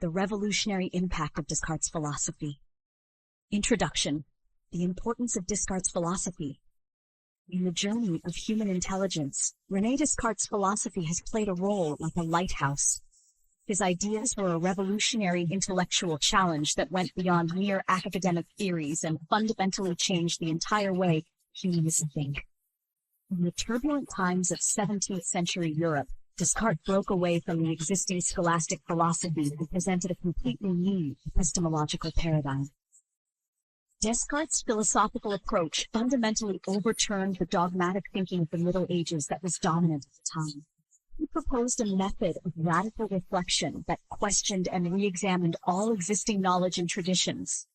The revolutionary impact of Descartes' philosophy. Introduction. The importance of Descartes' philosophy. In the journey of human intelligence, René Descartes' philosophy has played a role like a lighthouse. His ideas were a revolutionary intellectual challenge that went beyond mere academic theories and fundamentally changed the entire way humans think. In the turbulent times of 17th century Europe, Descartes broke away from the existing scholastic philosophy and presented a completely new epistemological paradigm. Descartes' philosophical approach fundamentally overturned the dogmatic thinking of the Middle Ages that was dominant at the time. He proposed a method of radical reflection that questioned and re-examined all existing knowledge and traditions.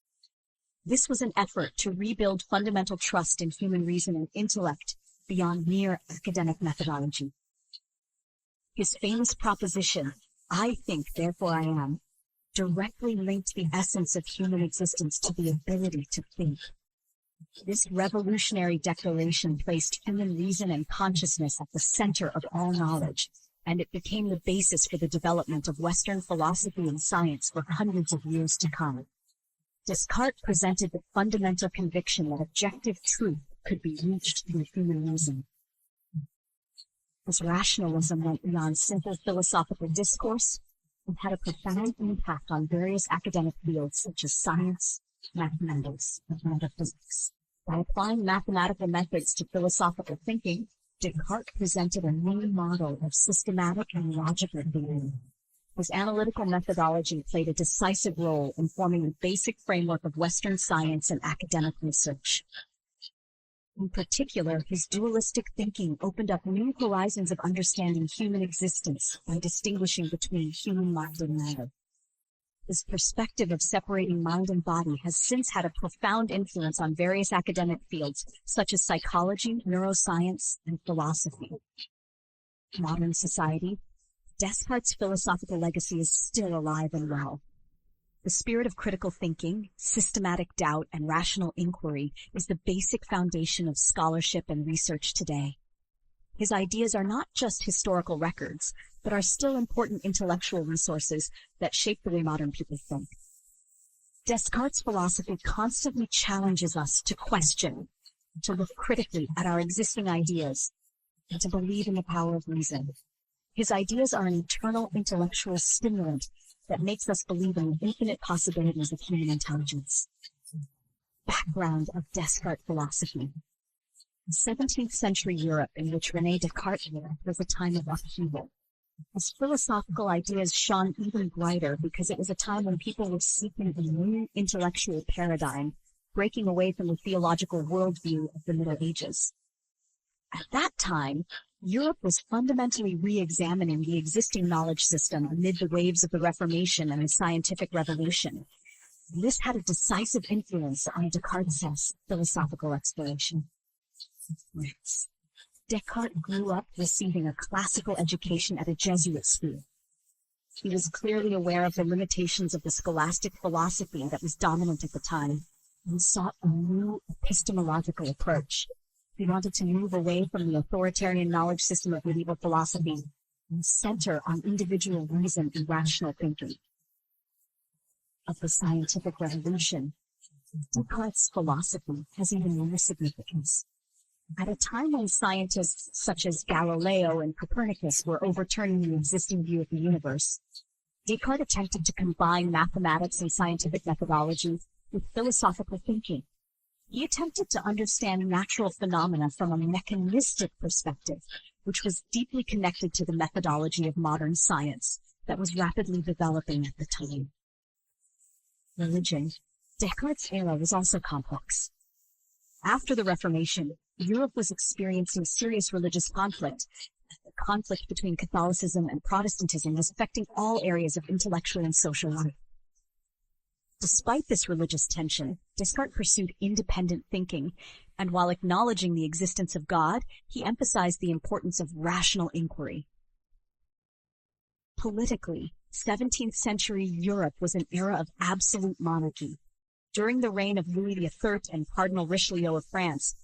This was an effort to rebuild fundamental trust in human reason and intellect beyond mere academic methodology. His famous proposition, "I think, therefore I am," directly linked the essence of human existence to the ability to think. This revolutionary declaration placed human reason and consciousness at the center of all knowledge, and it became the basis for the development of Western philosophy and science for hundreds of years to come. Descartes presented the fundamental conviction that objective truth could be reached through human reason. His rationalism went beyond simple philosophical discourse and had a profound impact on various academic fields such as science, mathematics, and metaphysics. By applying mathematical methods to philosophical thinking, Descartes presented a new model of systematic and logical thinking. His analytical methodology played a decisive role in forming the basic framework of Western science and academic research. In particular, his dualistic thinking opened up new horizons of understanding human existence by distinguishing between human mind and matter. His perspective of separating mind and body has since had a profound influence on various academic fields such as psychology, neuroscience, and philosophy. Modern society, Descartes' philosophical legacy is still alive and well. The spirit of critical thinking, systematic doubt, and rational inquiry is the basic foundation of scholarship and research today. His ideas are not just historical records, but are still important intellectual resources that shape the way modern people think. Descartes' philosophy constantly challenges us to question, to look critically at our existing ideas, and to believe in the power of reason. His ideas are an eternal intellectual stimulant that makes us believe in the infinite possibilities of human intelligence. Background of Descartes philosophy. The 17th century Europe, in which René Descartes lived, was a time of upheaval. His philosophical ideas shone even brighter because it was a time when people were seeking a new intellectual paradigm, breaking away from the theological worldview of the Middle Ages. At that time, Europe was fundamentally re-examining the existing knowledge system amid the waves of the Reformation and the scientific revolution. This had a decisive influence on Descartes' philosophical exploration. Descartes grew up receiving a classical education at a Jesuit school. He was clearly aware of the limitations of the scholastic philosophy that was dominant at the time and sought a new epistemological approach. He wanted to move away from the authoritarian knowledge system of medieval philosophy and center on individual reason and rational thinking. Of the scientific revolution, Descartes' philosophy has even more significance. At a time when scientists such as Galileo and Copernicus were overturning the existing view of the universe, Descartes attempted to combine mathematics and scientific methodology with philosophical thinking. He attempted to understand natural phenomena from a mechanistic perspective, which was deeply connected to the methodology of modern science that was rapidly developing at the time. Religion. Descartes' era was also complex. After the Reformation, Europe was experiencing serious religious conflict. The conflict between Catholicism and Protestantism was affecting all areas of intellectual and social life. Despite this religious tension, Descartes pursued independent thinking, and while acknowledging the existence of God, he emphasized the importance of rational inquiry. Politically, 17th century Europe was an era of absolute monarchy. During the reign of Louis XIII and Cardinal Richelieu of France,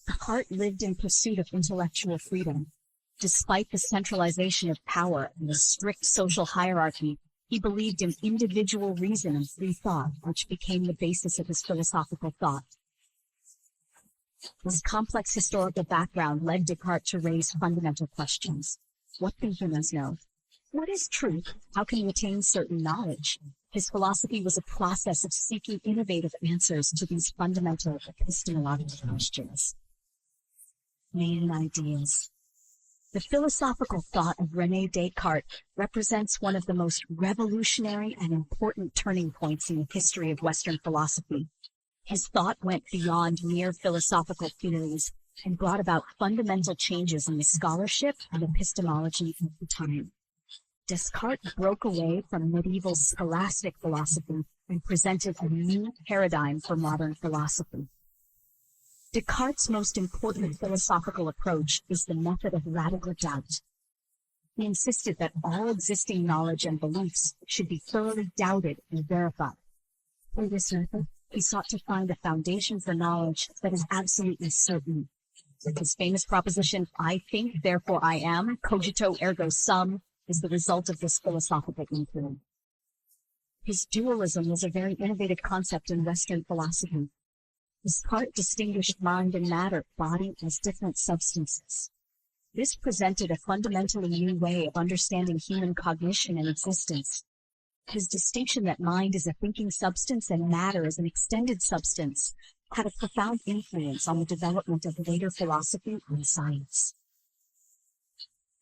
Descartes lived in pursuit of intellectual freedom. Despite the centralization of power and the strict social hierarchy, He believed in individual reason and free thought, which became the basis of his philosophical thought. His complex historical background led Descartes to raise fundamental questions. What can humans know? What is truth? How can we attain certain knowledge? His philosophy was a process of seeking innovative answers to these fundamental epistemological questions. Main ideas. The philosophical thought of René Descartes represents one of the most revolutionary and important turning points in the history of Western philosophy. His thought went beyond mere philosophical theories and brought about fundamental changes in the scholarship and epistemology of the time. Descartes broke away from medieval scholastic philosophy and presented a new paradigm for modern philosophy. Descartes' most important philosophical approach is the method of radical doubt. He insisted that all existing knowledge and beliefs should be thoroughly doubted and verified. Through this method, he sought to find a foundation for knowledge that is absolutely certain. His famous proposition, "I think, therefore I am, cogito ergo sum," is the result of this philosophical inquiry. His dualism was a very innovative concept in Western philosophy. Descartes distinguished mind and matter, body, as different substances. This presented a fundamentally new way of understanding human cognition and existence. His distinction that mind is a thinking substance and matter is an extended substance had a profound influence on the development of later philosophy and science.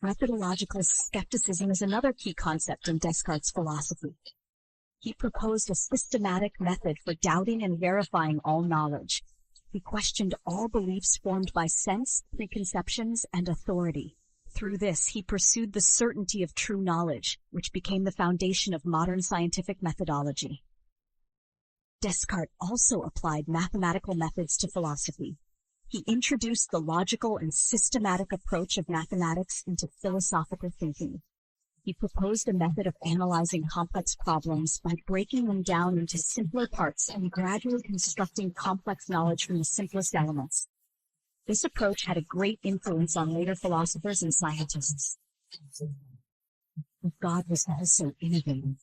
Methodological skepticism is another key concept in Descartes' philosophy. He proposed a systematic method for doubting and verifying all knowledge. He questioned all beliefs formed by sense, preconceptions, and authority. Through this, he pursued the certainty of true knowledge, which became the foundation of modern scientific methodology. Descartes also applied mathematical methods to philosophy. He introduced the logical and systematic approach of mathematics into philosophical thinking. He proposed a method of analyzing complex problems by breaking them down into simpler parts and gradually constructing complex knowledge from the simplest elements. This approach had a great influence on later philosophers and scientists. God was also innovative.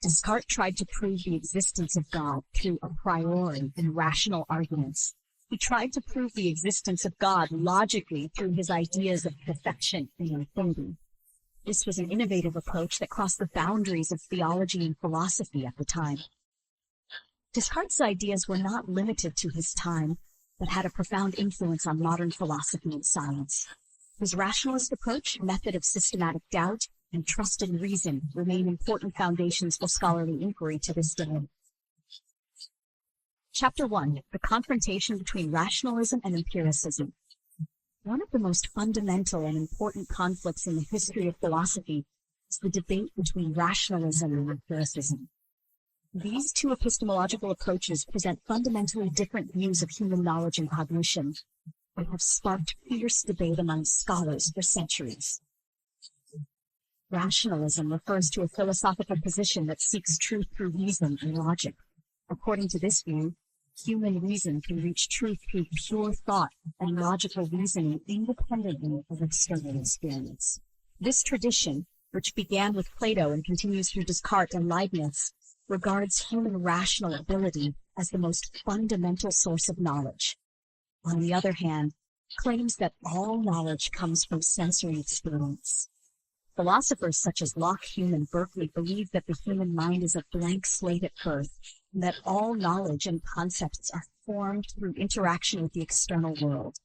Descartes tried to prove the existence of God through a priori and rational arguments. He tried to prove the existence of God logically through his ideas of perfection and infinity. This was an innovative approach that crossed the boundaries of theology and philosophy at the time. Descartes' ideas were not limited to his time, but had a profound influence on modern philosophy and science. His rationalist approach, method of systematic doubt, and trust in reason remain important foundations for scholarly inquiry to this day. Chapter 1. The confrontation between rationalism and empiricism. One of the most fundamental and important conflicts in the history of philosophy is the debate between rationalism and empiricism. These two epistemological approaches present fundamentally different views of human knowledge and cognition, and have sparked fierce debate among scholars for centuries. Rationalism refers to a philosophical position that seeks truth through reason and logic. According to this view, human reason can reach truth through pure thought and logical reasoning independently of external experience. This tradition, which began with Plato and continues through Descartes and Leibniz, regards human rational ability as the most fundamental source of knowledge. On the other hand, claims that all knowledge comes from sensory experience. Philosophers such as Locke, Hume, and Berkeley believe that the human mind is a blank slate at birth, and that all knowledge and concepts are formed through interaction with the external world.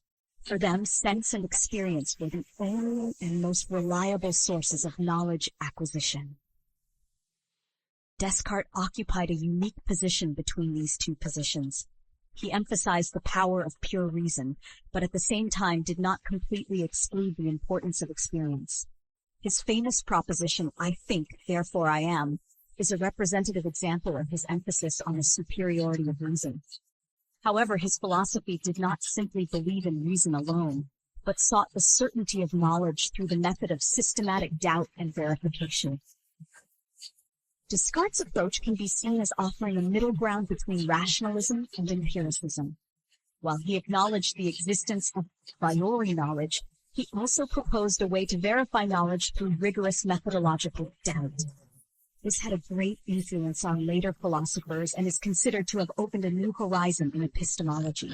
For them, sense and experience were the only and most reliable sources of knowledge acquisition. Descartes occupied a unique position between these two positions. He emphasized the power of pure reason, but at the same time did not completely exclude the importance of experience. His famous proposition, "I think, therefore I am," is a representative example of his emphasis on the superiority of reason. However, his philosophy did not simply believe in reason alone, but sought the certainty of knowledge through the method of systematic doubt and verification. Descartes' approach can be seen as offering a middle ground between rationalism and empiricism. While he acknowledged the existence of a priori knowledge, he also proposed a way to verify knowledge through rigorous methodological doubt. This had a great influence on later philosophers and is considered to have opened a new horizon in epistemology.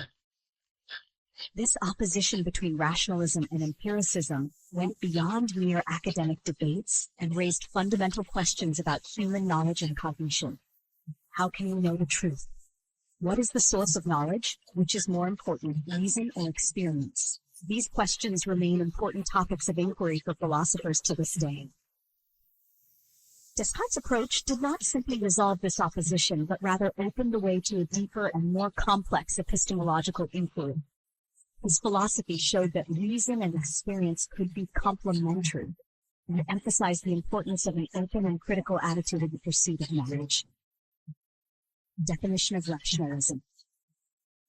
This opposition between rationalism and empiricism went beyond mere academic debates and raised fundamental questions about human knowledge and cognition. How can we know the truth? What is the source of knowledge? Which is more important, reason or experience? These questions remain important topics of inquiry for philosophers to this day. Descartes' approach did not simply resolve this opposition, but rather opened the way to a deeper and more complex epistemological inquiry. His philosophy showed that reason and experience could be complementary, and emphasized the importance of an open and critical attitude in the pursuit of knowledge. Definition of rationalism.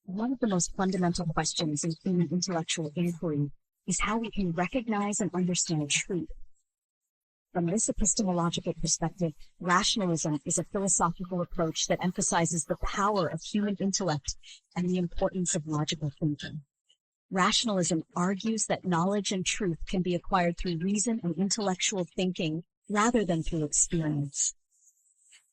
One of the most fundamental questions in human intellectual inquiry is how we can recognize and understand truth. From this epistemological perspective, rationalism is a philosophical approach that emphasizes the power of human intellect and the importance of logical thinking. Rationalism argues that knowledge and truth can be acquired through reason and intellectual thinking rather than through experience.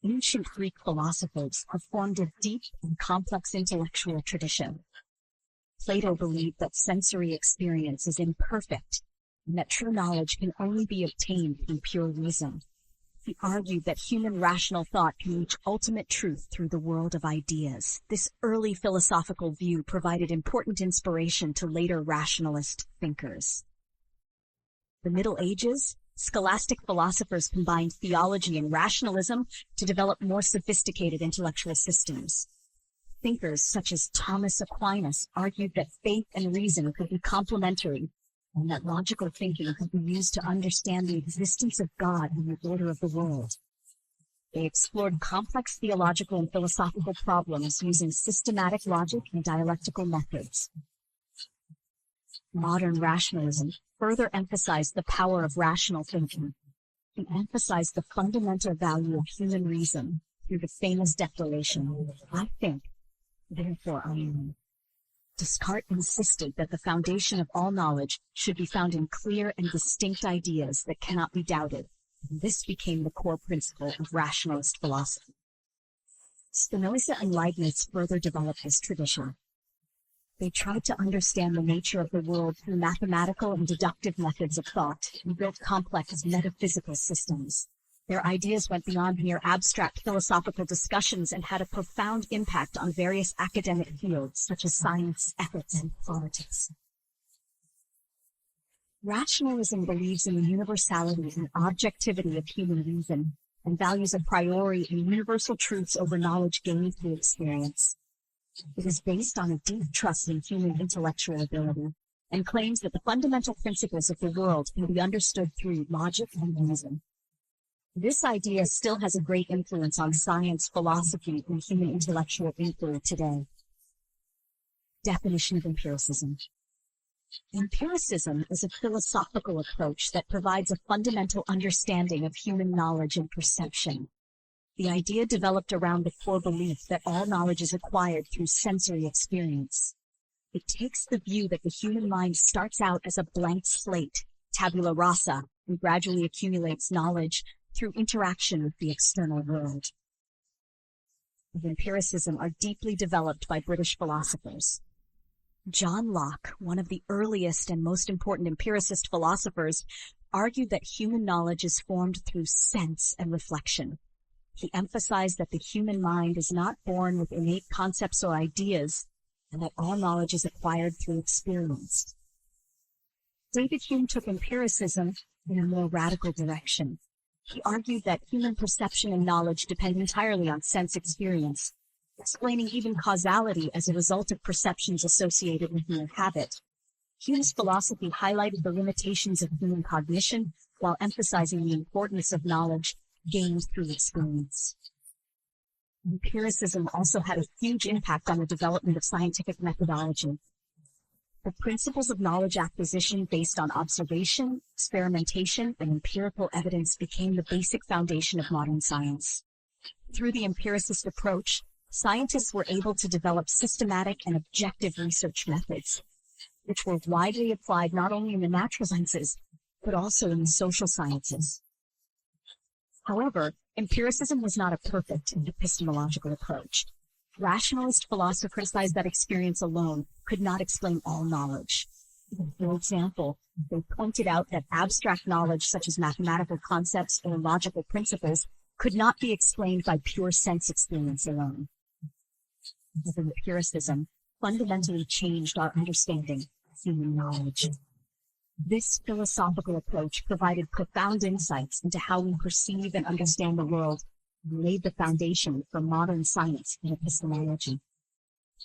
Ancient Greek philosophers have formed a deep and complex intellectual tradition. Plato believed that sensory experience is imperfect and that true knowledge can only be obtained through pure reason. He argued that human rational thought can reach ultimate truth through the world of ideas. This early philosophical view provided important inspiration to later rationalist thinkers. The Middle Ages, scholastic philosophers combined theology and rationalism to develop more sophisticated intellectual systems. Thinkers such as Thomas Aquinas argued that faith and reason could be complementary, and that logical thinking could be used to understand the existence of God and the order of the world. They explored complex theological and philosophical problems using systematic logic and dialectical methods. Modern rationalism further emphasized the power of rational thinking. It emphasized the fundamental value of human reason through the famous declaration, "I think, therefore I am." Descartes insisted that the foundation of all knowledge should be found in clear and distinct ideas that cannot be doubted. This became the core principle of rationalist philosophy. Spinoza and Leibniz further developed this tradition. They tried to understand the nature of the world through mathematical and deductive methods of thought and built complex metaphysical systems. Their ideas went beyond mere abstract philosophical discussions and had a profound impact on various academic fields such as science, ethics, and politics. Rationalism believes in the universality and objectivity of human reason and values a priori and universal truths over knowledge gained through experience. It is based on a deep trust in human intellectual ability and claims that the fundamental principles of the world can be understood through logic and reason. This idea still has a great influence on science, philosophy, and human intellectual inquiry today. Definition of empiricism. Empiricism is a philosophical approach that provides a fundamental understanding of human knowledge and perception. The idea developed around the core belief that all knowledge is acquired through sensory experience. It takes the view that the human mind starts out as a blank slate, tabula rasa, and gradually accumulates knowledge through interaction with the external world. Of empiricism are deeply developed by British philosophers. John Locke, one of the earliest and most important empiricist philosophers, argued that human knowledge is formed through sense and reflection. He emphasized that the human mind is not born with innate concepts or ideas, and that all knowledge is acquired through experience. David Hume took empiricism in a more radical direction. He argued that human perception and knowledge depend entirely on sense experience, explaining even causality as a result of perceptions associated with mere habit. Hume's philosophy highlighted the limitations of human cognition while emphasizing the importance of knowledge gained through experience. Empiricism also had a huge impact on the development of scientific methodology. The principles of knowledge acquisition based on observation, experimentation, and empirical evidence became the basic foundation of modern science. Through the empiricist approach, scientists were able to develop systematic and objective research methods, which were widely applied not only in the natural sciences, but also in the social sciences. However, Empiricism was not a perfect and epistemological approach. Rationalist philosophers criticized that experience alone could not explain all knowledge. For example, they pointed out that abstract knowledge such as mathematical concepts or logical principles could not be explained by pure sense experience alone. Empiricism fundamentally changed our understanding of human knowledge. This philosophical approach provided profound insights into how we perceive and understand the world and laid the foundation for modern science and epistemology.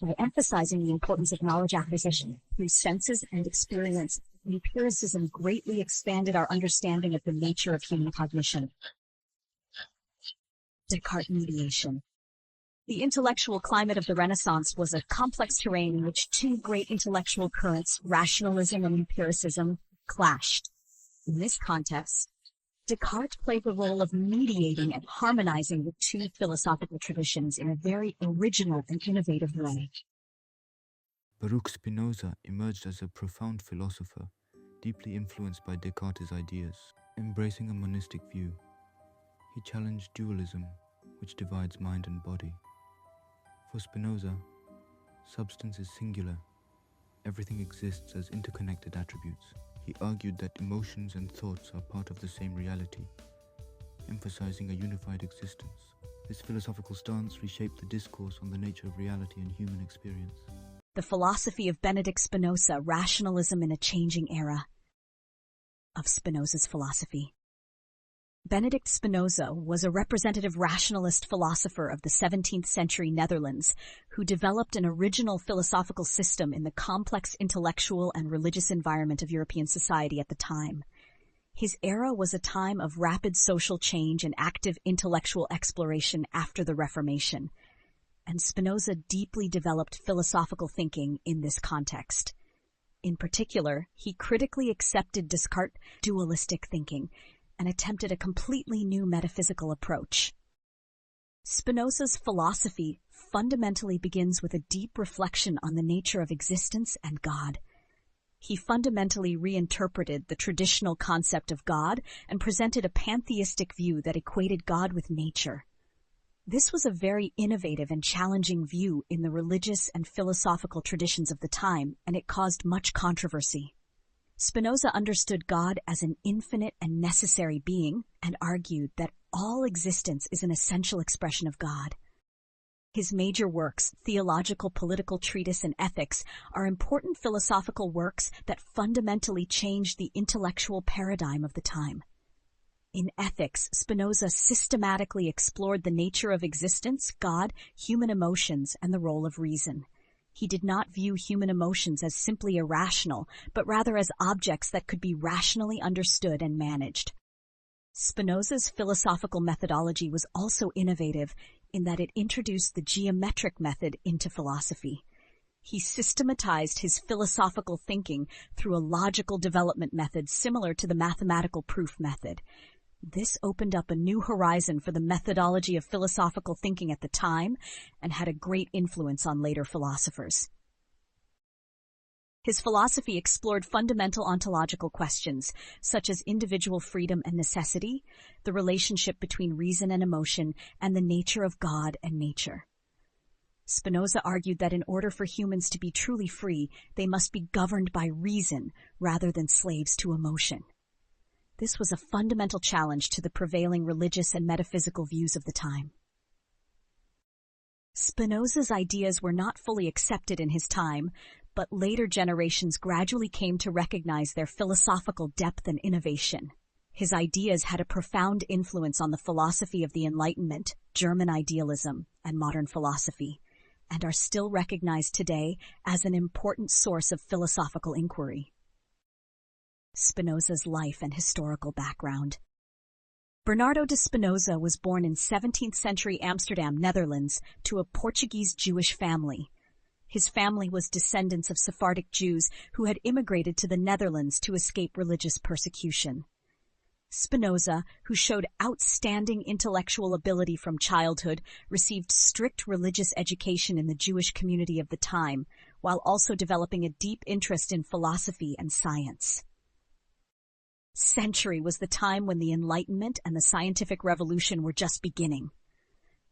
By emphasizing the importance of knowledge acquisition through senses and experience, empiricism greatly expanded our understanding of the nature of human cognition. Descartes mediation. The intellectual climate of the Renaissance was a complex terrain in which two great intellectual currents, rationalism and empiricism, clashed. In this context, Descartes played the role of mediating and harmonizing the two philosophical traditions in a very original and innovative way. Baruch Spinoza emerged as a profound philosopher, deeply influenced by Descartes' ideas. Embracing a monistic view, he challenged dualism, which divides mind and body. For Spinoza, substance is singular. Everything exists as interconnected attributes. He argued that emotions and thoughts are part of the same reality, emphasizing a unified existence. This philosophical stance reshaped the discourse on the nature of reality and human experience. The philosophy of Benedict Spinoza, Rationalism in a Changing Era. Of Spinoza's philosophy. Benedict Spinoza was a representative rationalist philosopher of the 17th century Netherlands who developed an original philosophical system in the complex intellectual and religious environment of European society at the time. His era was a time of rapid social change and active intellectual exploration after the Reformation, and Spinoza deeply developed philosophical thinking in this context. In particular, he critically accepted Descartes' dualistic thinking and attempted a completely new metaphysical approach. Spinoza's philosophy fundamentally begins with a deep reflection on the nature of existence and God. He fundamentally reinterpreted the traditional concept of God and presented a pantheistic view that equated God with nature. This was a very innovative and challenging view in the religious and philosophical traditions of the time, and it caused much controversy. Spinoza understood God as an infinite and necessary being and argued that all existence is an essential expression of God. His major works, Theological, Political Treatise, and Ethics, are important philosophical works that fundamentally changed the intellectual paradigm of the time. In Ethics, Spinoza systematically explored the nature of existence, God, human emotions, and the role of reason. He did not view human emotions as simply irrational, but rather as objects that could be rationally understood and managed. Spinoza's philosophical methodology was also innovative in that it introduced the geometric method into philosophy. He systematized his philosophical thinking through a logical development method similar to the mathematical proof method. This opened up a new horizon for the methodology of philosophical thinking at the time and had a great influence on later philosophers. His philosophy explored fundamental ontological questions, such as individual freedom and necessity, the relationship between reason and emotion, and the nature of God and nature. Spinoza argued that in order for humans to be truly free, they must be governed by reason rather than slaves to emotion. This was a fundamental challenge to the prevailing religious and metaphysical views of the time. Spinoza's ideas were not fully accepted in his time, but later generations gradually came to recognize their philosophical depth and innovation. His ideas had a profound influence on the philosophy of the Enlightenment, German idealism, and modern philosophy, and are still recognized today as an important source of philosophical inquiry. Spinoza's life and historical background. Bernardo de Spinoza was born in 17th century Amsterdam, Netherlands, to a Portuguese Jewish family. His family was descendants of Sephardic Jews who had immigrated to the Netherlands to escape religious persecution. Spinoza, who showed outstanding intellectual ability from childhood, received strict religious education in the Jewish community of the time, while also developing a deep interest in philosophy and science. century was the time when the Enlightenment and the scientific revolution were just beginning.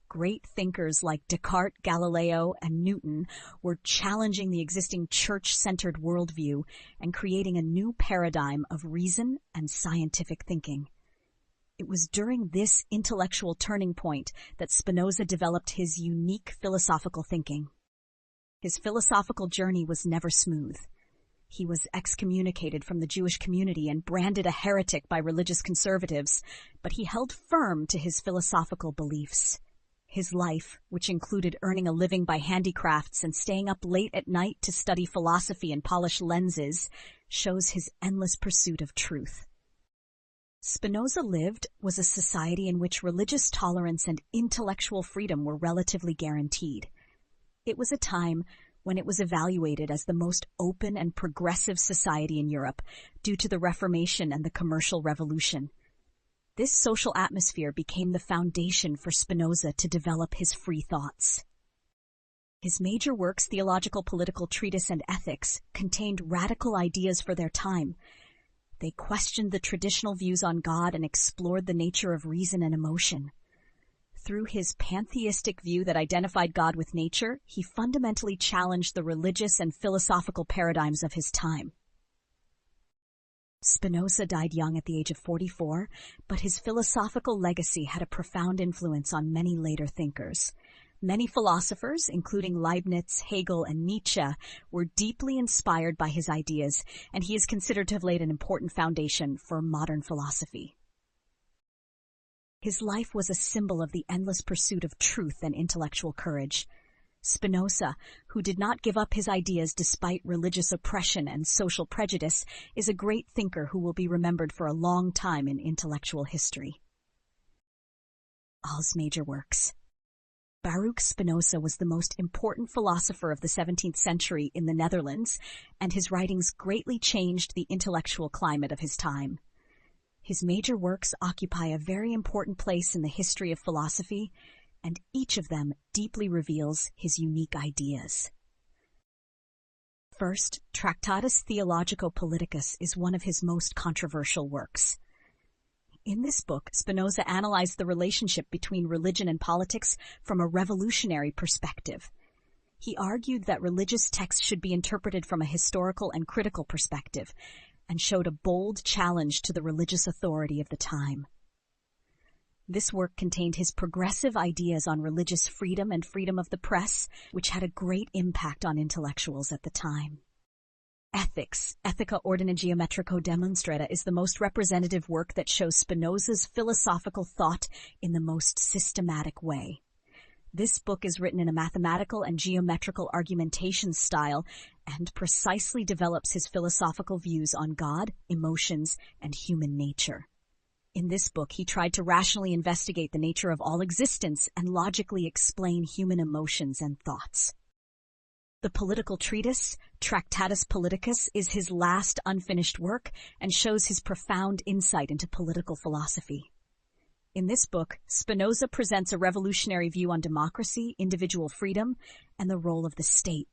Great thinkers like Descartes, Galileo, and Newton were challenging the existing church-centered worldview and creating a new paradigm of reason and scientific thinking. It was during this intellectual turning point that Spinoza developed his unique philosophical thinking. His philosophical journey was never smooth. He was excommunicated from the Jewish community and branded a heretic by religious conservatives, but he held firm to his philosophical beliefs. His life, which included earning a living by handicrafts and staying up late at night to study philosophy and polish lenses, shows his endless pursuit of truth. Spinoza lived was a society in which religious tolerance and intellectual freedom were relatively guaranteed. It was a time when it was evaluated as the most open and progressive society in Europe due to the Reformation and the commercial revolution. This social atmosphere became the foundation for Spinoza to develop his free thoughts. His major works, Theological, Political Treatise, and Ethics, contained radical ideas for their time. They questioned the traditional views on God and explored the nature of reason and emotion. Through his pantheistic view that identified God with nature, he fundamentally challenged the religious and philosophical paradigms of his time. Spinoza died young at the age of 44, but his philosophical legacy had a profound influence on many later thinkers. Many philosophers, including Leibniz, Hegel, and Nietzsche, were deeply inspired by his ideas, and he is considered to have laid an important foundation for modern philosophy. His life was a symbol of the endless pursuit of truth and intellectual courage. Spinoza, who did not give up his ideas despite religious oppression and social prejudice, is a great thinker who will be remembered for a long time in intellectual history. All's major works. Baruch Spinoza was the most important philosopher of the 17th century in the Netherlands, and his writings greatly changed the intellectual climate of his time. His major works occupy a very important place in the history of philosophy, and each of them deeply reveals his unique ideas. First, Tractatus Theologico-Politicus is one of his most controversial works. In this book, Spinoza analyzed the relationship between religion and politics from a revolutionary perspective. He argued that religious texts should be interpreted from a historical and critical perspective, and showed a bold challenge to the religious authority of the time. This work contained his progressive ideas on religious freedom and freedom of the press, which had a great impact on intellectuals at the time. Ethics, Ethica Ordine Geometrico Demonstrata, is the most representative work that shows Spinoza's philosophical thought in the most systematic way. This book is written in a mathematical and geometrical argumentation style and precisely develops his philosophical views on God, emotions, and human nature. In this book, he tried to rationally investigate the nature of all existence and logically explain human emotions and thoughts. The political treatise, Tractatus Politicus, is his last unfinished work and shows his profound insight into political philosophy. In this book, Spinoza presents a revolutionary view on democracy, individual freedom, and the role of the state.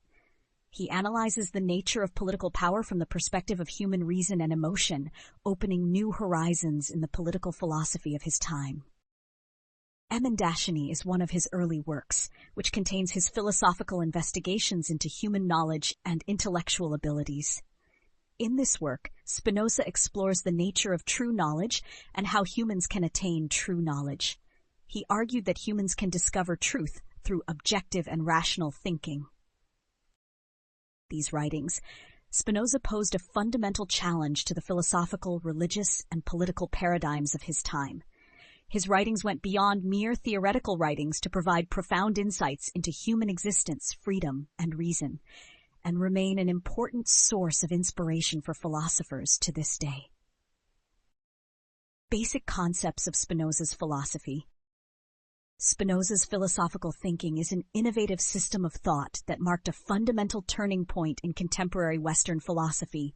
He analyzes the nature of political power from the perspective of human reason and emotion, opening new horizons in the political philosophy of his time. Emendatione is one of his early works, which contains his philosophical investigations into human knowledge and intellectual abilities. In this work, Spinoza explores the nature of true knowledge and how humans can attain true knowledge. He argued that humans can discover truth through objective and rational thinking. These writings, Spinoza posed a fundamental challenge to the philosophical, religious, and political paradigms of his time. His writings went beyond mere theoretical writings to provide profound insights into human existence, freedom, and reason, and remain an important source of inspiration for philosophers to this day. Basic concepts of Spinoza's philosophy. Spinoza's philosophical thinking is an innovative system of thought that marked a fundamental turning point in contemporary Western philosophy.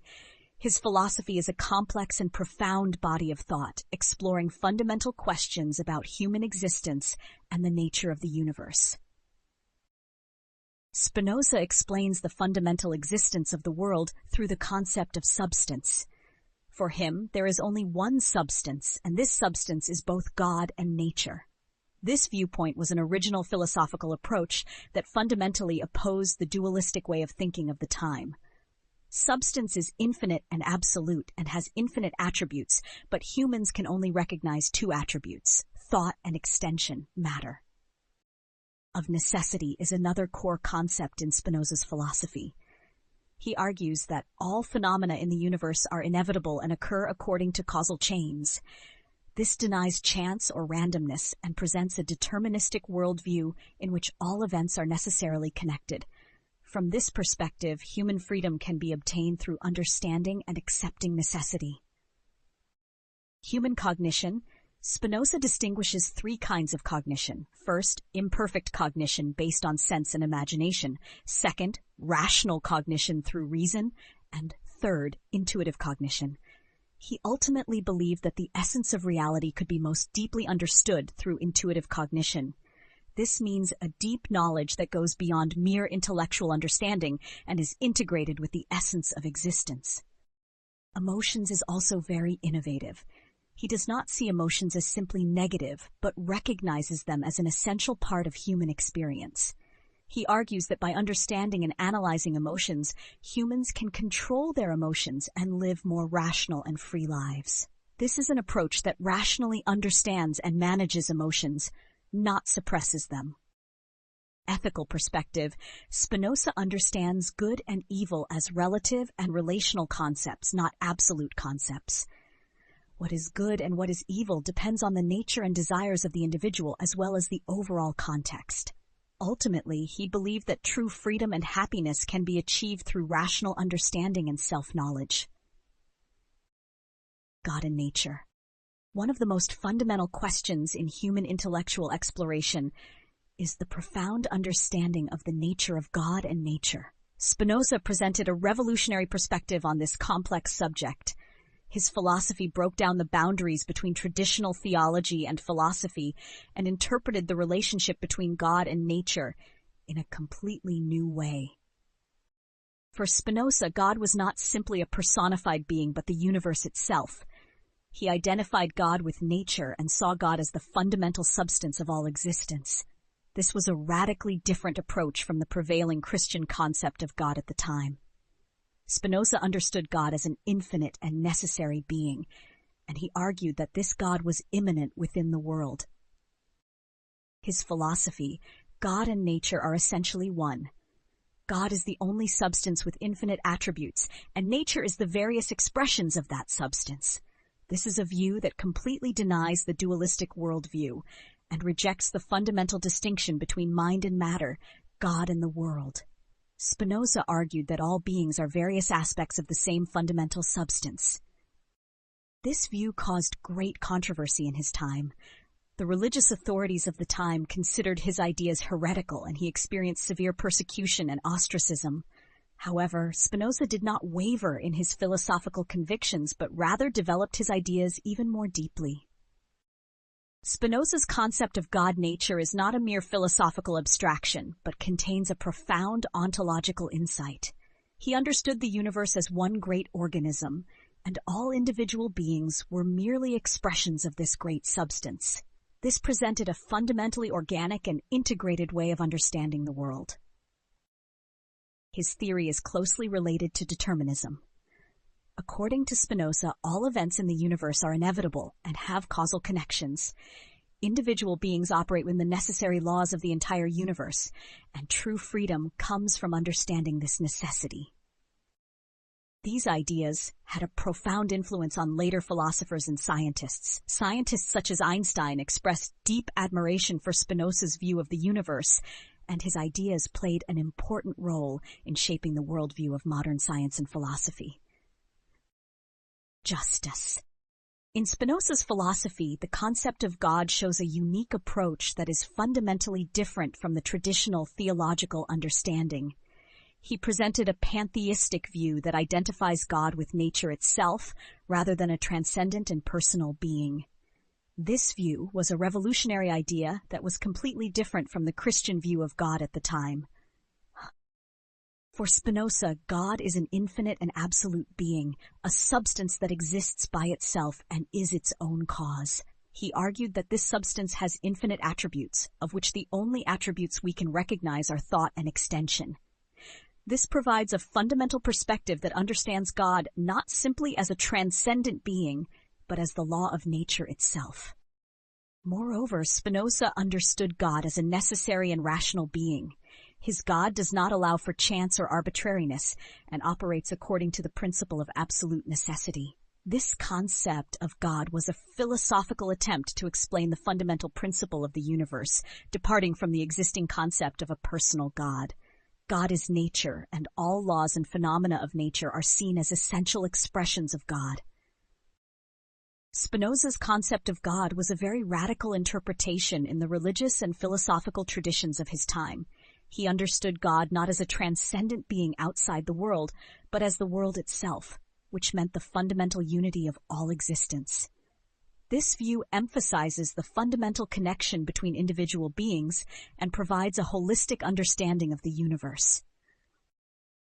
His philosophy is a complex and profound body of thought, exploring fundamental questions about human existence and the nature of the universe. Spinoza explains the fundamental existence of the world through the concept of substance. For him, there is only one substance, and this substance is both God and nature. This viewpoint was an original philosophical approach that fundamentally opposed the dualistic way of thinking of the time. Substance is infinite and absolute and has infinite attributes, but humans can only recognize two attributes: thought and extension, matter. Of necessity is another core concept in Spinoza's philosophy. He argues that all phenomena in the universe are inevitable and occur according to causal chains. This denies chance or randomness and presents a deterministic worldview in which all events are necessarily connected. From this perspective, human freedom can be obtained through understanding and accepting necessity. Human cognition. Spinoza distinguishes three kinds of cognition. First, imperfect cognition based on sense and imagination. Second, rational cognition through reason. And third, intuitive cognition. He ultimately believed that the essence of reality could be most deeply understood through intuitive cognition. This means a deep knowledge that goes beyond mere intellectual understanding and is integrated with the essence of existence. Emotions is also very innovative. He does not see emotions as simply negative, but recognizes them as an essential part of human experience. He argues that by understanding and analyzing emotions, humans can control their emotions and live more rational and free lives. This is an approach that rationally understands and manages emotions, not suppresses them. Ethical perspective. Spinoza understands good and evil as relative and relational concepts, not absolute concepts. What is good and what is evil depends on the nature and desires of the individual as well as the overall context. Ultimately, he believed that true freedom and happiness can be achieved through rational understanding and self-knowledge. God and nature. One of the most fundamental questions in human intellectual exploration is the profound understanding of the nature of God and nature. Spinoza presented a revolutionary perspective on this complex subject. His philosophy broke down the boundaries between traditional theology and philosophy and interpreted the relationship between God and nature in a completely new way. For Spinoza, God was not simply a personified being, but the universe itself. He identified God with nature and saw God as the fundamental substance of all existence. This was a radically different approach from the prevailing Christian concept of God at the time. Spinoza understood God as an infinite and necessary being, and he argued that this God was immanent within the world. His philosophy, God and nature are essentially one. God is the only substance with infinite attributes, and nature is the various expressions of that substance. This is a view that completely denies the dualistic worldview and rejects the fundamental distinction between mind and matter, God and the world. Spinoza argued that all beings are various aspects of the same fundamental substance. This view caused great controversy in his time. The religious authorities of the time considered his ideas heretical, and he experienced severe persecution and ostracism. However, Spinoza did not waver in his philosophical convictions, but rather developed his ideas even more deeply. Spinoza's concept of God-nature is not a mere philosophical abstraction, but contains a profound ontological insight. He understood the universe as one great organism, and all individual beings were merely expressions of this great substance. This presented a fundamentally organic and integrated way of understanding the world. His theory is closely related to determinism. According to Spinoza, all events in the universe are inevitable and have causal connections. Individual beings operate within the necessary laws of the entire universe, and true freedom comes from understanding this necessity. These ideas had a profound influence on later philosophers and scientists. Scientists such as Einstein expressed deep admiration for Spinoza's view of the universe, and his ideas played an important role in shaping the worldview of modern science and philosophy. Justice. In Spinoza's philosophy, the concept of God shows a unique approach that is fundamentally different from the traditional theological understanding. He presented a pantheistic view that identifies God with nature itself rather than a transcendent and personal being. This view was a revolutionary idea that was completely different from the Christian view of God at the time. For Spinoza, God is an infinite and absolute being, a substance that exists by itself and is its own cause. He argued that this substance has infinite attributes, of which the only attributes we can recognize are thought and extension. This provides a fundamental perspective that understands God not simply as a transcendent being, but as the law of nature itself. Moreover, Spinoza understood God as a necessary and rational being. His God does not allow for chance or arbitrariness and operates according to the principle of absolute necessity. This concept of God was a philosophical attempt to explain the fundamental principle of the universe, departing from the existing concept of a personal God. God is nature, and all laws and phenomena of nature are seen as essential expressions of God. Spinoza's concept of God was a very radical interpretation in the religious and philosophical traditions of his time. He understood God not as a transcendent being outside the world, but as the world itself, which meant the fundamental unity of all existence. This view emphasizes the fundamental connection between individual beings and provides a holistic understanding of the universe.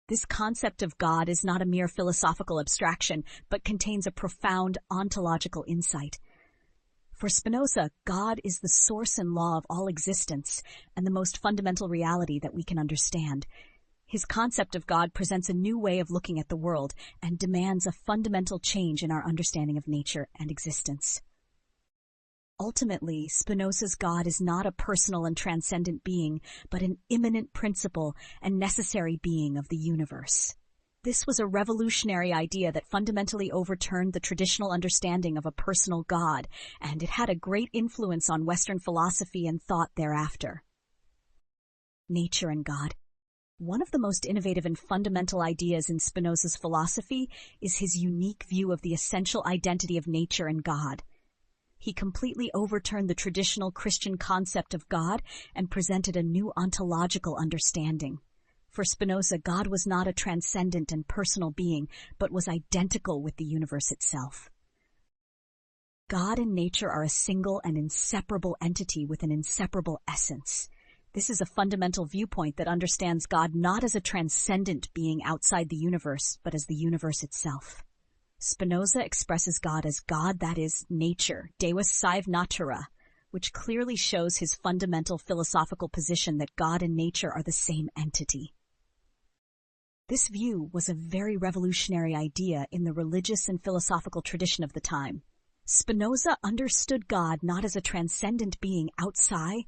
This concept of God is not a mere philosophical abstraction, but contains a profound ontological insight. For Spinoza, God is the source and law of all existence and the most fundamental reality that we can understand. His concept of God presents a new way of looking at the world and demands a fundamental change in our understanding of nature and existence. Ultimately, Spinoza's God is not a personal and transcendent being, but an immanent principle and necessary being of the universe. This was a revolutionary idea that fundamentally overturned the traditional understanding of a personal God, and it had a great influence on Western philosophy and thought thereafter. Nature and God. One of the most innovative and fundamental ideas in Spinoza's philosophy is his unique view of the essential identity of nature and God. He completely overturned the traditional Christian concept of God and presented a new ontological understanding. For Spinoza, God was not a transcendent and personal being, but was identical with the universe itself. God and nature are a single and inseparable entity with an inseparable essence. This is a fundamental viewpoint that understands God not as a transcendent being outside the universe, but as the universe itself. Spinoza expresses God as God, that is, nature, Deus sive natura, which clearly shows his fundamental philosophical position that God and nature are the same entity. This view was a very revolutionary idea in the religious and philosophical tradition of the time. Spinoza understood God not as a transcendent being outside,